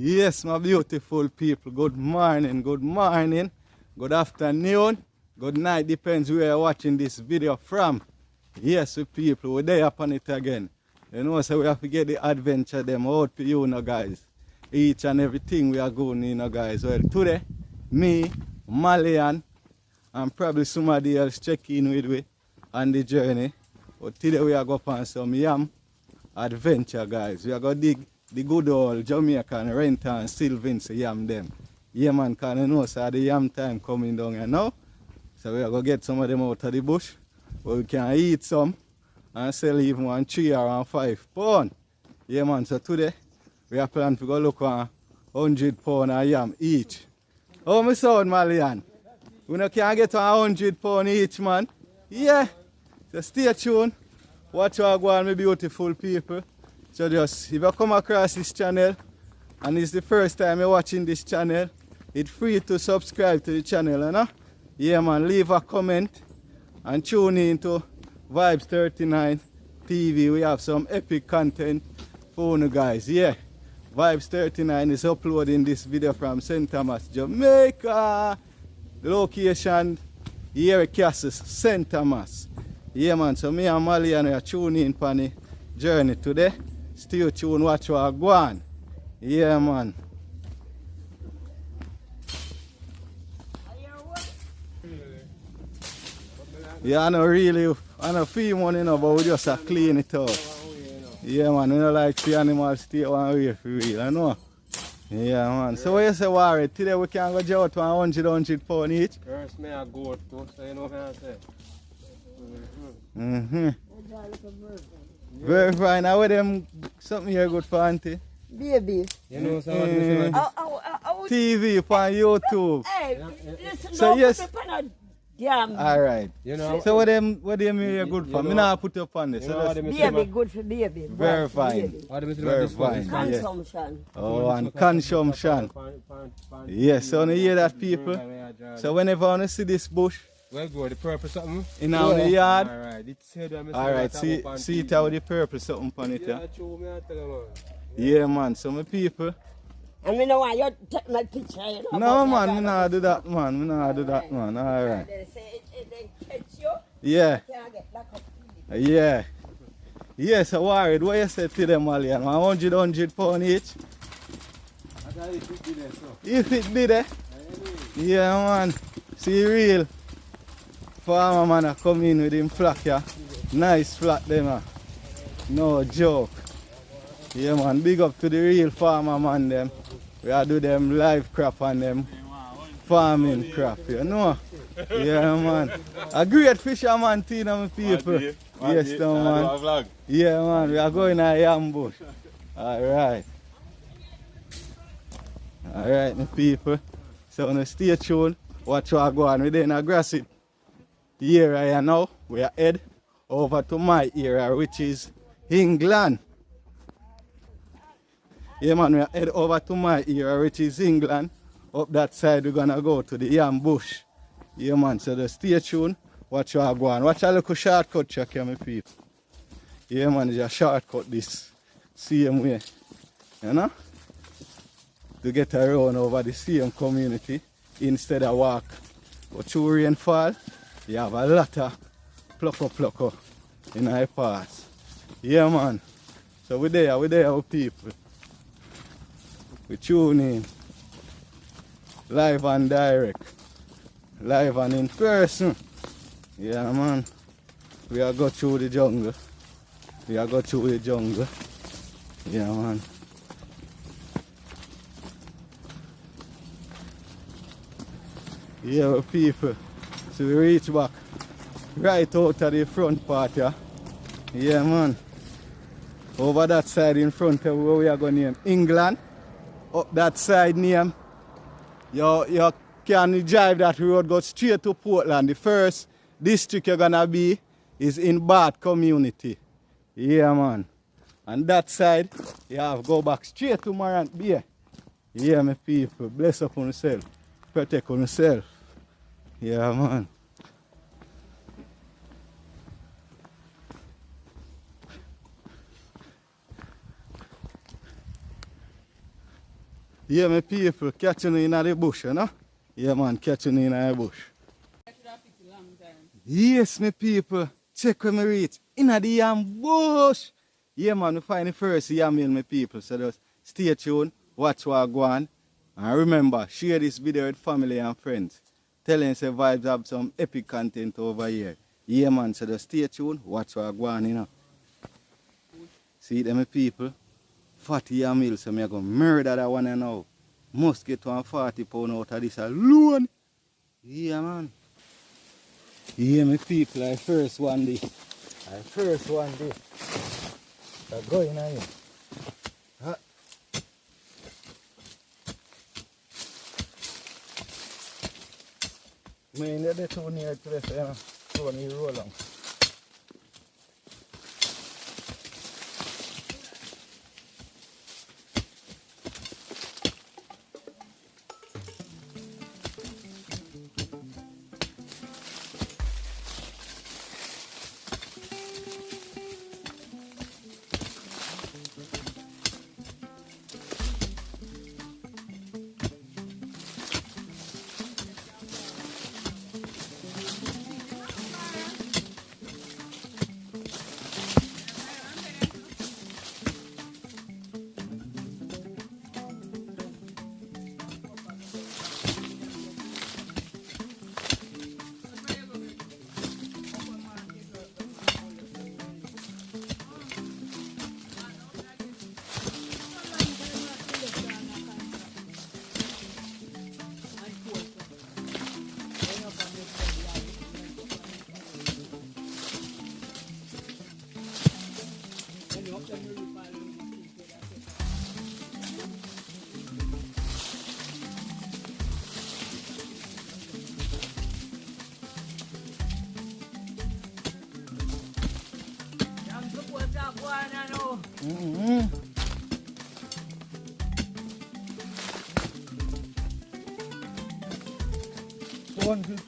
Yes, my beautiful people. Good morning, good afternoon, good night. Depends where you're watching this video from. Yes, we people, we're there upon it again. You know, so we have to get the adventure them out for you, guys. Each and everything we are going, guys. Well, today, me, Malian, and probably somebody else check in with me on the journey. But today we are going on some yam adventure, guys. We are going to dig the good old Jamaican rent and Sylvan's yam them. Yeah, man, because you know, so the yam time coming down here now. So we are going to get some of them out of the bush. But we can eat some and sell even 1 3 or 5 pounds. Yeah, man, so today we are planning to go look at 100 pounds of yam each. Oh, my son, Malian. We can get 100 pounds each, man. Yeah. So stay tuned. Watch how I go on, my beautiful people. So just, if you come across this channel and it's the first time you're watching this channel, it's free to subscribe to the channel, you know? Yeah, man, leave a comment and tune in to vybz 39 TV. We have some epic content for you guys. Yeah, vybz 39 is uploading this video from St. Thomas, Jamaica. The location, here Cassis, St. Thomas. Yeah, man, so me and Malian are tuning in for the journey today. Stay tuned, watch what I go on. Yeah, man. Yeah, I don't feel money, but we just clean it up. Yeah, man, we don't like the animals stay one way for real, I know. Yeah, man. So what you say, Warren? Today we can go out to 100 pounds each? First, me a goat too, so you know what I say. Very fine. Now with them something here good for auntie? Baby. You know so what me TV on YouTube. Hey, listen, So no, yes. put it on a damn. Alright. You know. So what them here good for? Me not put up on this. You So know that's Baby, good for baby. very Good for fine. baby. What do you Very this one? fine. Yeah. Consumption. Oh, and consumption. Yes, so you hear that, people? So whenever I see this bush Well, go the purple something. in our yard, Alright, it's said that alright, see it how the purple something on it. Yeah, Yeah, true, me I tell you, man. yeah, man. So my people. And me know why you take my picture. You know, No, about man, that. me not do that, man. Me not do that, man. Alright. They say they catch you. Yeah, Can't get back up. yeah. Yes, so worried. What you said to them, Malian? 100 pounds each? I got it 50 there, so. If it did, eh? Yeah, man. See, real farmer man a come in with him flock, yeah. Nice flock, them, no joke. Yeah, man. Big up to the real farmer man, them. We are do them live crop on them farming crop, you know. Yeah, man. A great fisherman, team, my people. Yes, no, man. Yeah, man. We are going to yam bush. Alright. Alright, my people. So, now stay tuned. Watch what I go on. We're in a grass it. Area now. We are head over to my area, which is England. Yeah, man. We are head over to my area, which is England. Up that side, we're going to go to the yam bush. Yeah, man. So, just stay tuned. Watch what I go on. Watch a little shortcut check here, my people. Yeah, man. Just shortcut this same way. You know? To get around over the same community instead of walk. But through rainfall, you have a lot of plucker in our pass. Yeah, man. So we're there with people. We tune in. Live and direct. Live and in person. Yeah, man. We are go through the jungle. Yeah, man. Yeah, people. So we reach back right out of the front part here. Yeah, man. Over that side in front of where we are going name England. Up that side name. You can drive that road, go straight to Portland. The first district you're gonna be is in Bath community. Yeah, man. And that side, you have to go back straight to Morant Bay. Yeah, my people. Bless up on yourself. Protect on yourself. Yeah, man. Yeah, my people, catching in the bush, you know? Yeah, man, catching in the bush. Yes, my people, check where me reach. In the yam bush. Yeah, man, we find the first yam meal, my people. So just stay tuned, watch what go on. And remember, share this video with family and friends. Tell them say Vybz have some epic content over here. Yeah, man, so just stay tuned, watch what go on, you know. See them, my people. 40 yam meal, so me going to murder that one now. Must get 140 pounds out of this alone. Yeah, man. Yeah, my people, I first one this. I first one this. So go in here. Huh? Me in the two near to this, you know. So you roll on.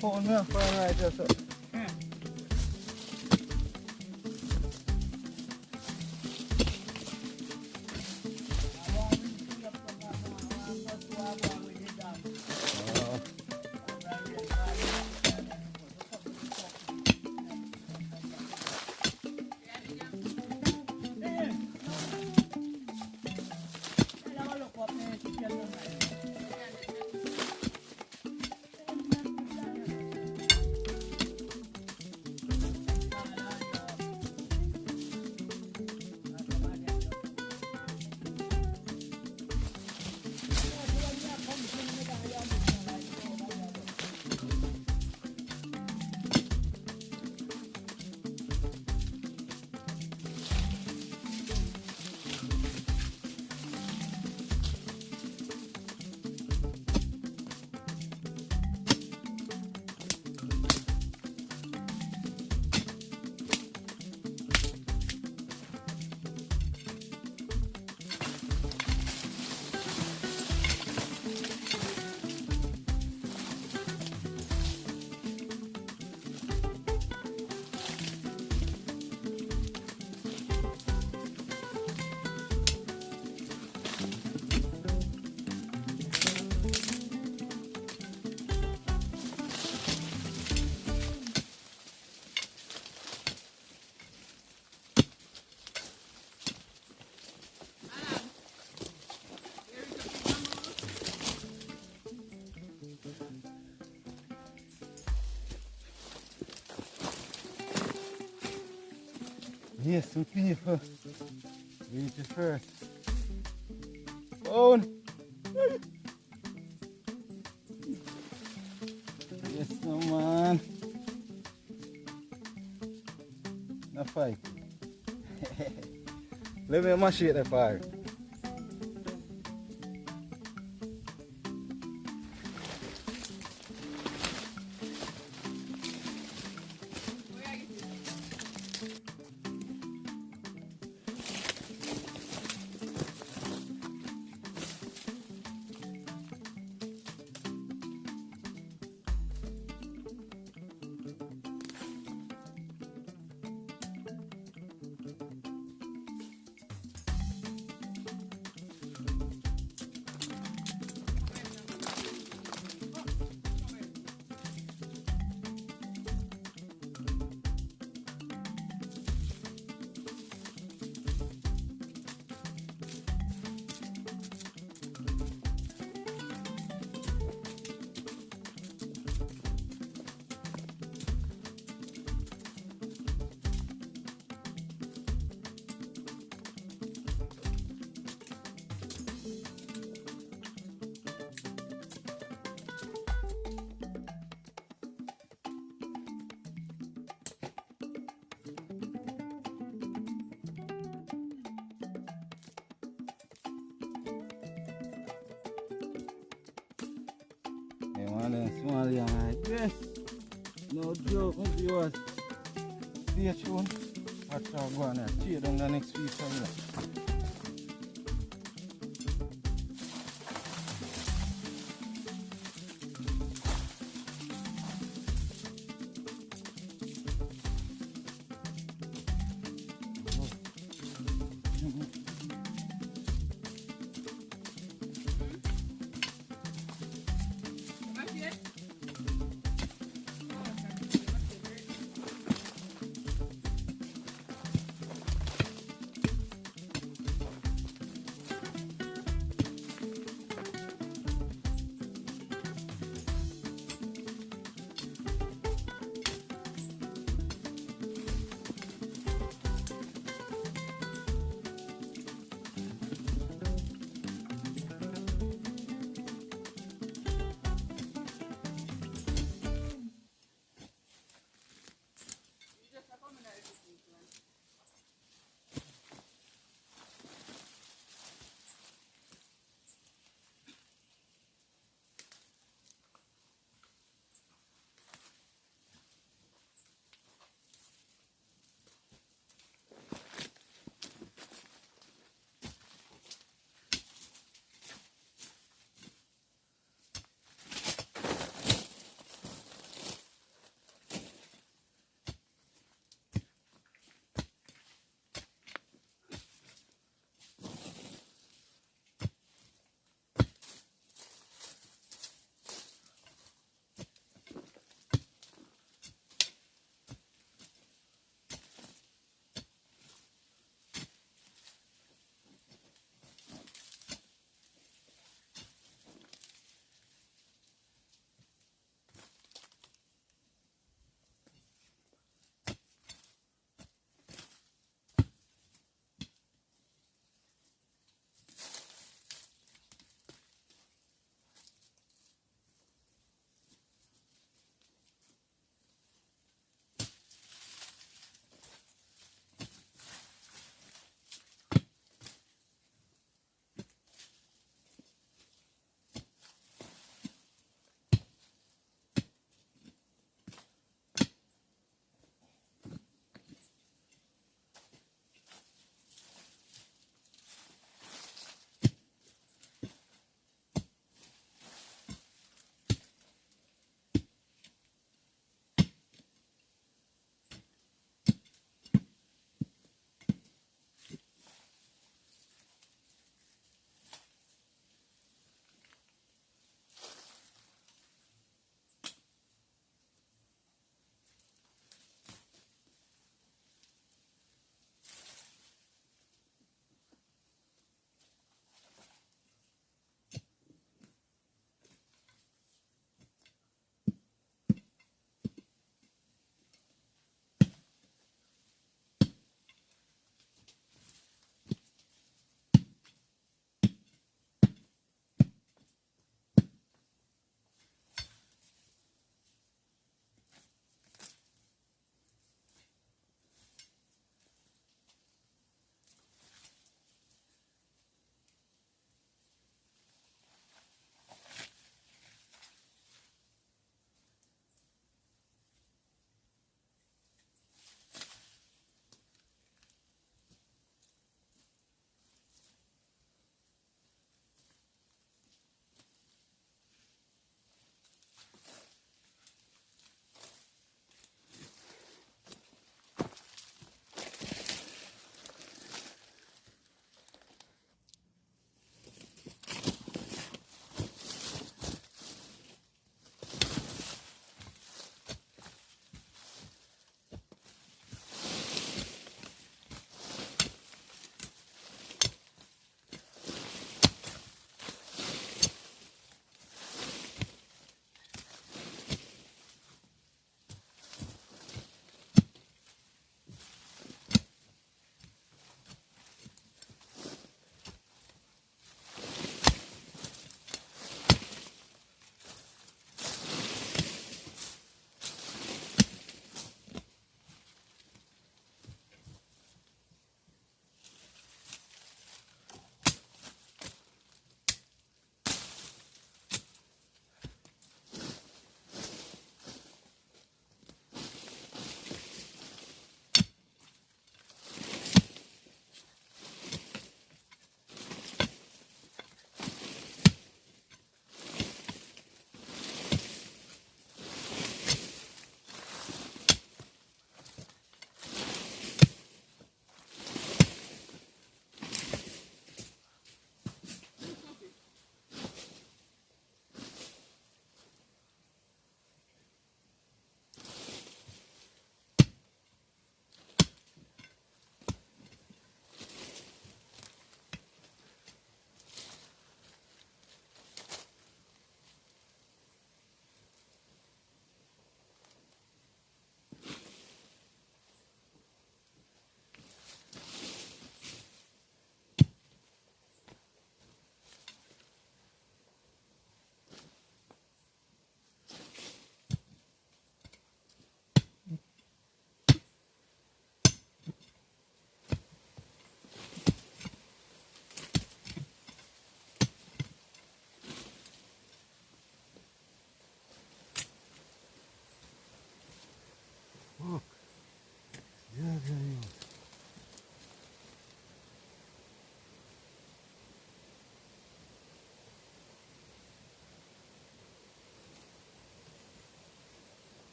Phone me for right there, sir. Yes, some people. Reach it first. Phone. Yes, no man. No fight. Let me mash it the fire. Small young like this. No joke, my viewers. Stay tuned. Watch how go on there. See you down the next few seconds.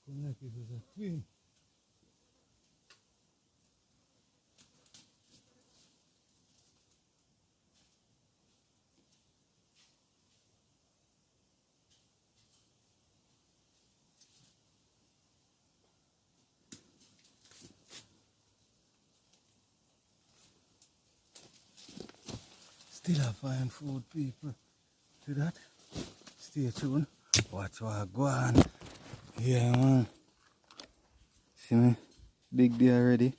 Come like it was a twin. Still a fine food, people. See that? Stay tuned. Watch what I go on. Yeah, man. See me? Big day already.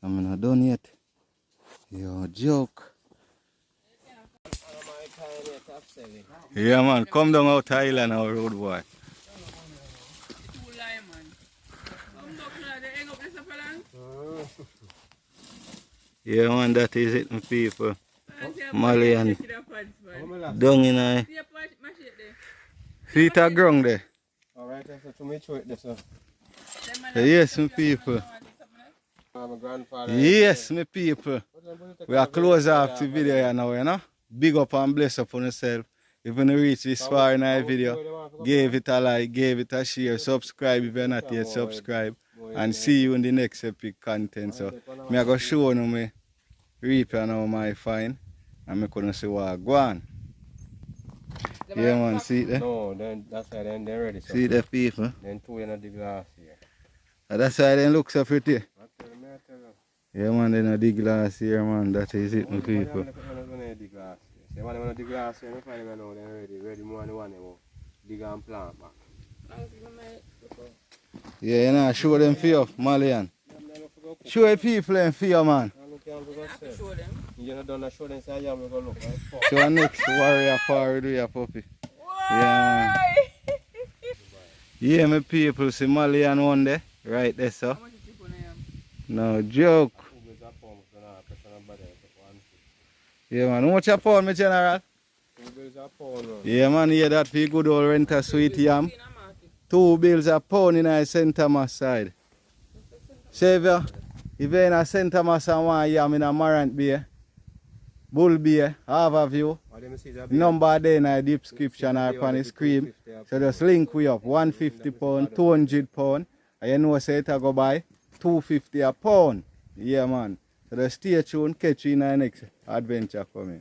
I'm not done yet. Yo, joke. Yeah, man. Come down out Thailand, our road boy. Yeah, man. That is it, my people. Mali and dung in I. See it a ground there. Alright, so to me show it this one. Yes, my people. My grandfather. Yes, my people. We are close off the video here now, you know. Big up and bless up on yourself. If you reach this far in our video, give it a like, give it a share, subscribe if you're not yet subscribe. And see you in the next epic content. So, I'm going to show you my reaper now, my fine. And I'm going to see what I go on. Yeah, man, see it there? No, then that's why then they're ready. So. See the people? Then two in the glass here. And that's why they look so pretty. I tell you. Yeah, man, they know the glass here, man. That is it, my people. They want the glass here, I find them now, they're ready more than one, dig and plant back. Yeah, you know, show them for you, Malian. Show the people them for you, man. Show them. You don't know show them, say, yeah, I'm going to look. So our next warrior forward with your puppy. Yeah, man. Yeah, my people, see Malian one there, right there, so. No joke. Yeah, man. How much a pound, my general? Yeah, man. Hear that for good old renter sweet yam. 2 bills a pound in a St. Thomas side. Saviour, if you're in a St. Thomas and want yam in a Marant Bay, Bull Bay, Harbourview, number there in the description or upon the screen. So just link we up. 150 pound, 200 pound. And you know say it go buy 250 a pound. Yeah, man. So just stay tuned, catch you in the next adventure for me.